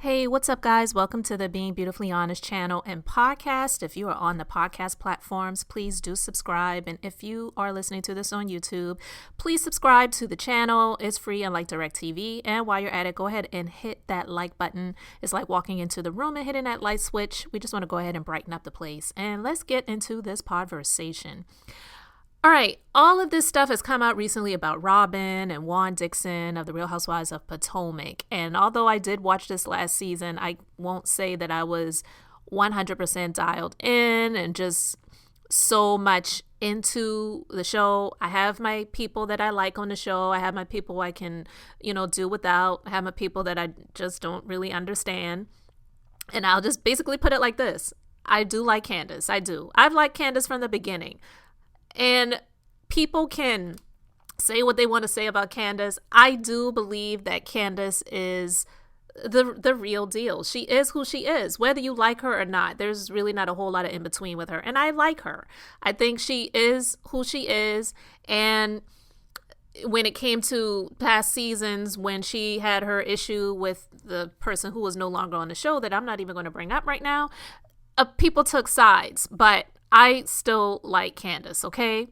Hey, what's up, guys? Welcome to the Being Beautifully Honest channel and podcast. If you are on the podcast platforms, please do subscribe. And if you are listening to this on YouTube, please subscribe to the channel. It's free, unlike DirecTV. And while you're at it, go ahead and hit that like button. It's like walking into the room and hitting that light switch. We just want to go ahead and brighten up the place. And let's get into this podversation. All right, all of this stuff has come out recently about Robyn and juandixon of the Real Housewives of Potomac. And although I did watch this last season, I won't say that I was 100% dialed in and just so much into the show. I have my people that I like on the show. I have my people I can, do without. I have my people that I just don't really understand. And I'll just basically put it like this. I do like Candace. I do. I've liked Candace from the beginning. And people can say what they want to say about Candace. I do believe that Candace is the real deal. She is who she is, whether you like her or not. There's really not a whole lot of in between with her. And I like her. I think she is who she is. And when it came to past seasons, when she had her issue with the person who was no longer on the show that I'm not even going to bring up right now, people took sides. But I still like Candace, okay?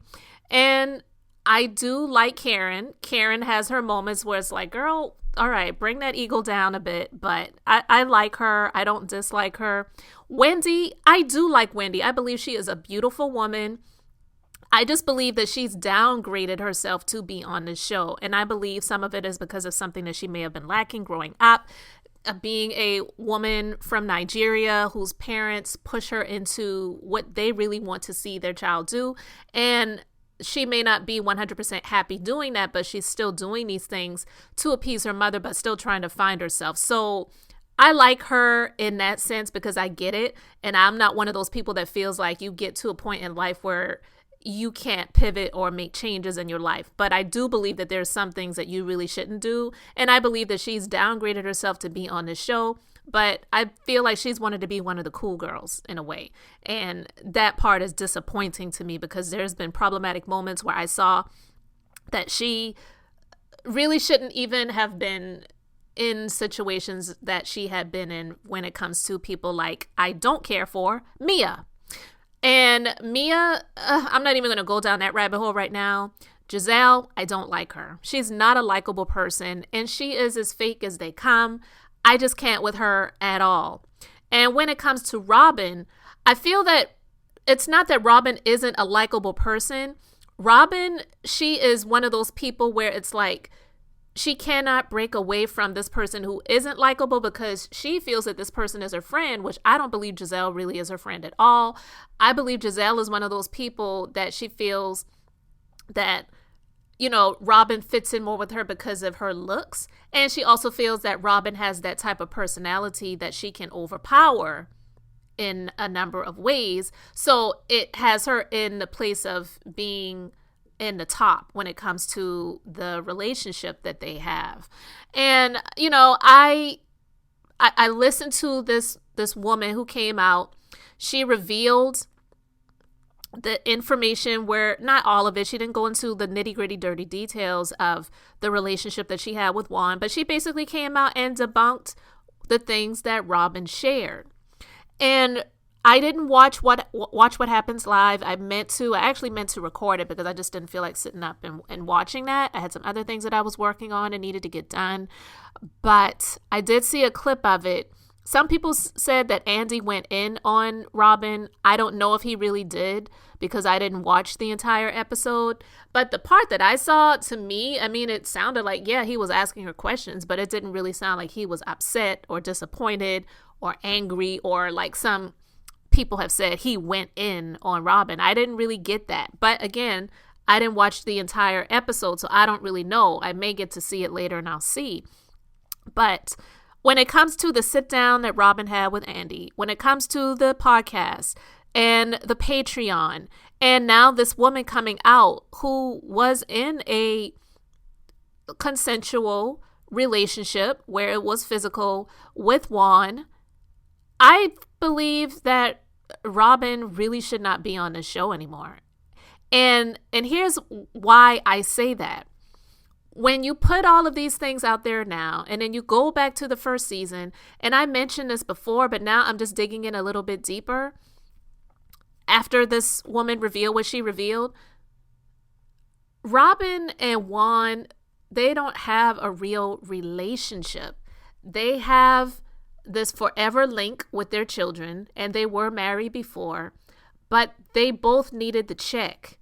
And I do like Karen. Karen has her moments where it's like, girl, all right, bring that ego down a bit. But I like her. I don't dislike her. Wendy, I do like Wendy. I believe she is a beautiful woman. I just believe that she's downgraded herself to be on the show. And I believe some of it is because of something that she may have been lacking growing up. Being a woman from Nigeria whose parents push her into what they really want to see their child do. And she may not be 100% happy doing that, but she's still doing these things to appease her mother, but still trying to find herself. So I like her in that sense because I get it. And I'm not one of those people that feels like you get to a point in life where you can't pivot or make changes in your life. But I do believe that there's some things that you really shouldn't do. And I believe that she's downgraded herself to be on this show. But I feel like she's wanted to be one of the cool girls in a way. And that part is disappointing to me because there's been problematic moments where I saw that she really shouldn't even have been in situations that she had been in when it comes to people like I don't care for Mia. And Mia, I'm not even going to go down that rabbit hole right now. Gizelle, I don't like her. She's not a likable person, and she is as fake as they come. I just can't with her at all. And when it comes to Robyn, I feel that it's not that Robyn isn't a likable person. Robyn, she is one of those people where it's like, she cannot break away from this person who isn't likable because she feels that this person is her friend, which I don't believe Gizelle really is her friend at all. I believe Gizelle is one of those people that she feels that, Robyn fits in more with her because of her looks. And she also feels that Robyn has that type of personality that she can overpower in a number of ways. So it has her in the place of being in the top when it comes to the relationship that they have. And, I listened to this woman who came out. She revealed the information where, not all of it, she didn't go into the nitty gritty dirty details of the relationship that she had with Juan, but she basically came out and debunked the things that Robyn shared. And I didn't watch what happens live. I actually meant to record it because I just didn't feel like sitting up and watching that. I had some other things that I was working on and needed to get done. But I did see a clip of it. Some people said that Andy went in on Robyn. I don't know if he really did because I didn't watch the entire episode. But the part that I saw, to me, it sounded like, yeah, he was asking her questions, but it didn't really sound like he was upset or disappointed or angry or like some people have said he went in on Robyn. I didn't really get that. But again, I didn't watch the entire episode, so I don't really know. I may get to see it later and I'll see. But when it comes to the sit down that Robyn had with Andy, when it comes to the podcast and the Patreon, and now this woman coming out who was in a consensual relationship where it was physical with Juan, I believe that Robyn really should not be on the show anymore. And here's why I say that. when you put all of these things out there now, and then you go back to the first season, and I mentioned this before, but now I'm just digging in a little bit deeper. After this woman revealed what she revealed, Robyn and Juan, they don't have a real relationship. They have this forever link with their children, and they were married before, but they both needed the check.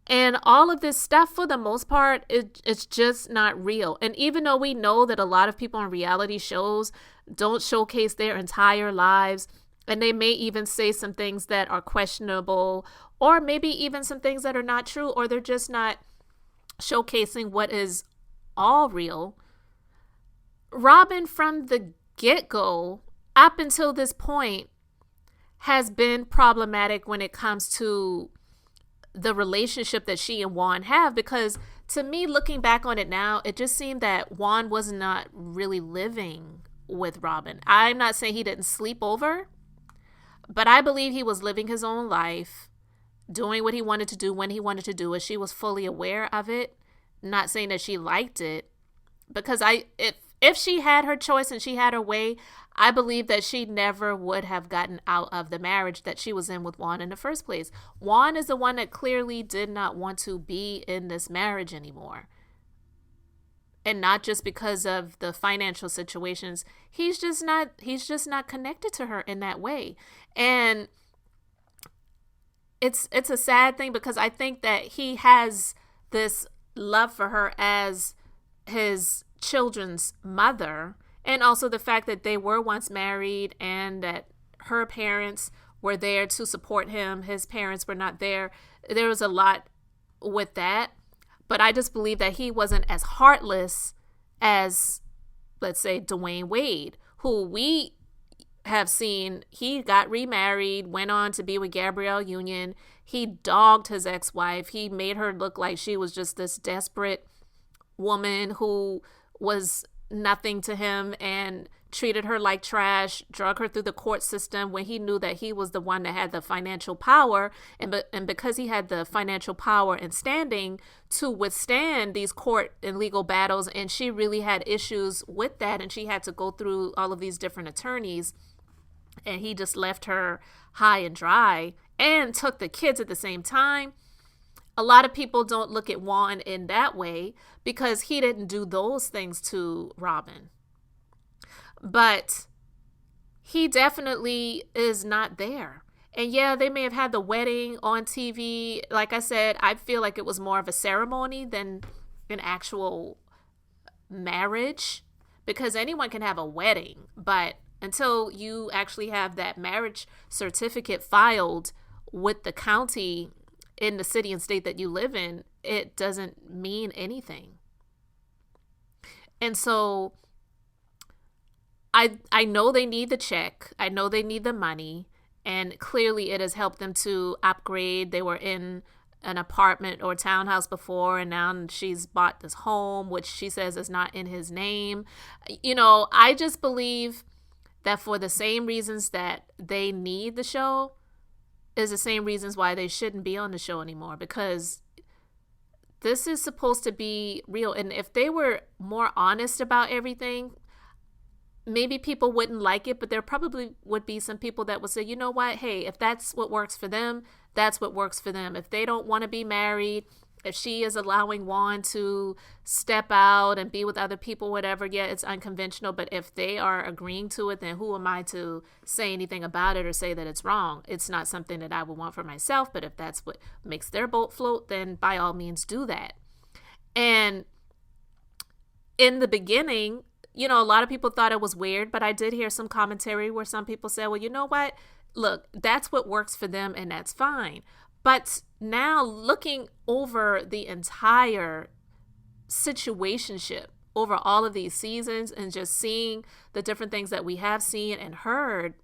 And all of this stuff, for the most part, it's just not real. And even though we know that a lot of people on reality shows don't showcase their entire lives, and they may even say some things that are questionable, or maybe even some things that are not true, or they're just not showcasing what is all real. Robyn, from the get-go, up until this point, has been problematic when it comes to the relationship that she and Juan have, because to me, looking back on it now, it just seemed that Juan was not really living with Robyn. I'm not saying he didn't sleep over, but I believe he was living his own life, doing what he wanted to do when he wanted to do it. She was fully aware of it. Not saying that she liked it, because if she had her choice and she had her way, I believe that she never would have gotten out of the marriage that she was in with Juan in the first place. Juan is the one that clearly did not want to be in this marriage anymore. And not just because of the financial situations. He's just not connected to her in that way. And it's a sad thing, because I think that he has this love for her as his children's mother, and also the fact that they were once married and that her parents were there to support him. His parents were not there. There was a lot with that. But I just believe that he wasn't as heartless as, let's say, Dwayne Wade, who we have seen, he got remarried, went on to be with Gabrielle Union. He dogged his ex-wife. He made her look like she was just this desperate woman who was nothing to him, and treated her like trash, drug her through the court system when he knew that he was the one that had the financial power. And because he had the financial power and standing to withstand these court and legal battles, and she really had issues with that, and she had to go through all of these different attorneys, and he just left her high and dry and took the kids at the same time. A lot of people don't look at Juan in that way, because he didn't do those things to Robyn. But he definitely is not there. And yeah, they may have had the wedding on TV. Like I said, I feel like it was more of a ceremony than an actual marriage, because anyone can have a wedding, but until you actually have that marriage certificate filed with the county in the city and state that you live in, it doesn't mean anything. And so I know they need the check. I know they need the money. And clearly it has helped them to upgrade. They were in an apartment or townhouse before, and now she's bought this home, which she says is not in his name. You know, I just believe that for the same reasons that they need the show is the same reasons why they shouldn't be on the show anymore, because this is supposed to be real. And if they were more honest about everything, maybe people wouldn't like it, but there probably would be some people that would say, you know what, hey, if that's what works for them, that's what works for them. If they don't want to be married, if she is allowing Juan to step out and be with other people, whatever, yeah, it's unconventional. But if they are agreeing to it, then who am I to say anything about it or say that it's wrong? It's not something that I would want for myself. But if that's what makes their boat float, then by all means do that. And in the beginning, you know, a lot of people thought it was weird, but I did hear some commentary where some people said, well, you know what? Look, that's what works for them, and that's fine. But now looking over the entire situationship, over all of these seasons, and just seeing the different things that we have seen and heard,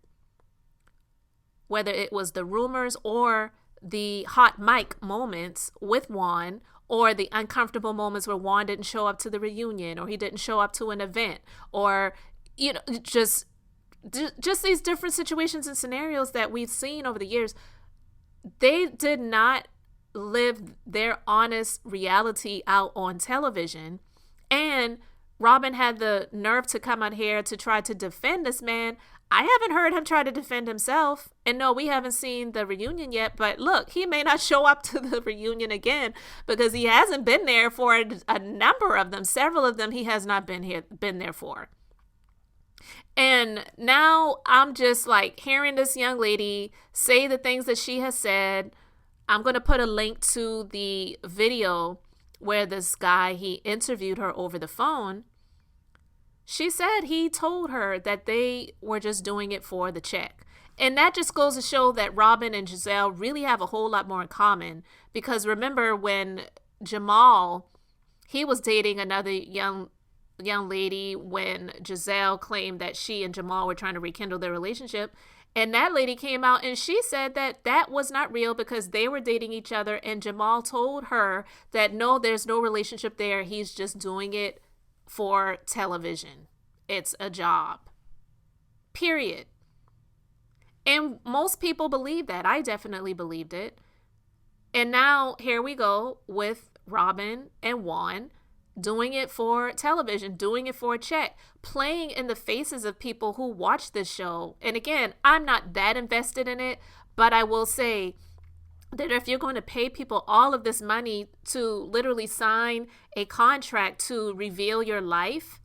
whether it was the rumors or the hot mic moments with Juan, or the uncomfortable moments where Juan didn't show up to the reunion, or he didn't show up to an event, or, you know, just these different situations and scenarios that we've seen over the years, they did not live their honest reality out on television. And Robyn had the nerve to come out here to try to defend this man. I haven't heard him try to defend himself. And no, we haven't seen the reunion yet. But look, he may not show up to the reunion again because he hasn't been there for a number of them. Several of them he has not been there for. And now I'm just like hearing this young lady say the things that she has said. I'm going to put a link to the video where this guy, he interviewed her over the phone. She said he told her that they were just doing it for the check. And that just goes to show that Robyn and Gizelle really have a whole lot more in common. Because remember when Jamal, he was dating another young lady when Gizelle claimed that she and Jamal were trying to rekindle their relationship. And that lady came out and she said that that was not real because they were dating each other. And Jamal told her that no, there's no relationship there. He's just doing it for television. It's a job. Period. And most people believe that. I definitely believed it. And now here we go with Robyn and Juan doing it for television, doing it for a check, playing in the faces of people who watch this show. And again, I'm not that invested in it, but I will say that if you're going to pay people all of this money to literally sign a contract to reveal your life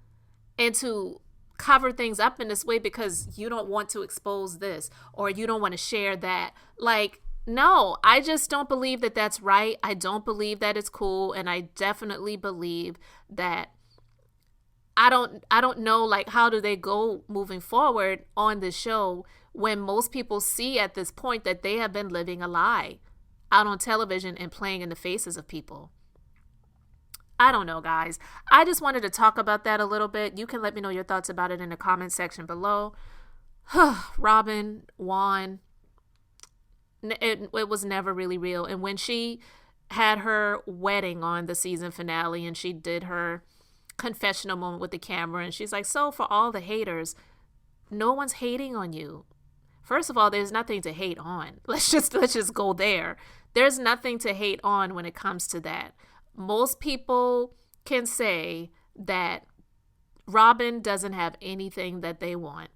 and to cover things up in this way because you don't want to expose this or you don't want to share that, like, no, I just don't believe that that's right. I don't believe that it's cool. And I definitely believe that I don't know, like, how do they go moving forward on the show when most people see at this point that they have been living a lie out on television and playing in the faces of people. I don't know, guys. I just wanted to talk about that a little bit. You can let me know your thoughts about it in the comment section below. Robyn, Juan, it was never really real. And when she had her wedding on the season finale and she did her confessional moment with the camera and she's like, so for all the haters, no one's hating on you. First of all, there's nothing to hate on. Let's just go there. There's nothing to hate on when it comes to that. Most people can say that Robyn doesn't have anything that they want.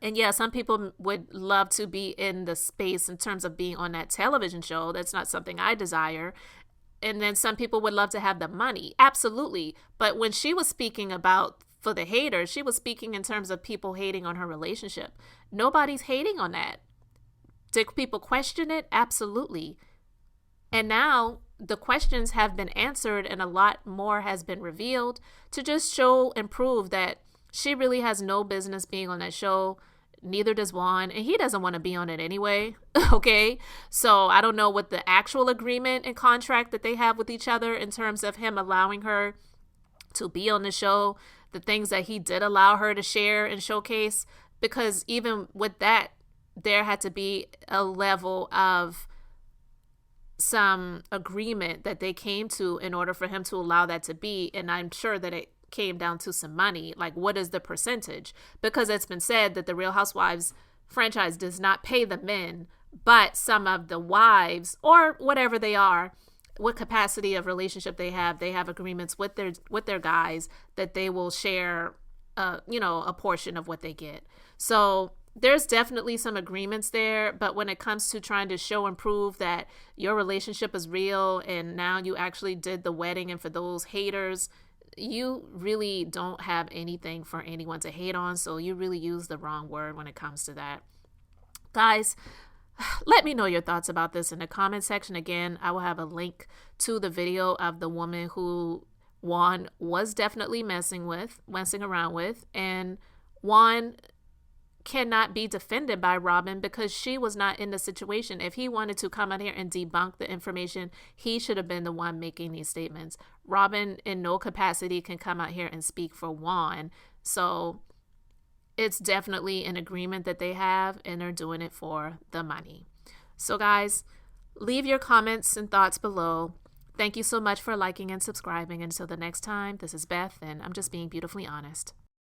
And yeah, some people would love to be in the space in terms of being on that television show. That's not something I desire. And then some people would love to have the money. Absolutely. But when she was speaking about for the haters, she was speaking in terms of people hating on her relationship. Nobody's hating on that. Did people question it? Absolutely. And now the questions have been answered and a lot more has been revealed to just show and prove that she really has no business being on that show. Neither does Juan, and he doesn't want to be on it anyway. Okay, so I don't know what the actual agreement and contract that they have with each other in terms of him allowing her to be on the show, the things that he did allow her to share and showcase, because even with that, there had to be a level of some agreement that they came to in order for him to allow that to be. And I'm sure that it came down to some money, like what is the percentage? Because it's been said that the Real Housewives franchise does not pay the men, but some of the wives or whatever they are, what capacity of relationship they have agreements with their guys that they will share a portion of what they get. So there's definitely some agreements there, but when it comes to trying to show and prove that your relationship is real and now you actually did the wedding, and for those haters, you really don't have anything for anyone to hate on. So you really use the wrong word when it comes to that. Guys, let me know your thoughts about this in the comment section. Again, I will have a link to the video of the woman who Juan was definitely messing around with. And Juan cannot be defended by Robyn because she was not in the situation. If he wanted to come out here and debunk the information, he should have been the one making these statements. Robyn in no capacity can come out here and speak for Juan. So it's definitely an agreement that they have, and they're doing it for the money. So guys, leave your comments and thoughts below. Thank you so much for liking and subscribing. Until the next time, this is Beth, and I'm just being beautifully honest.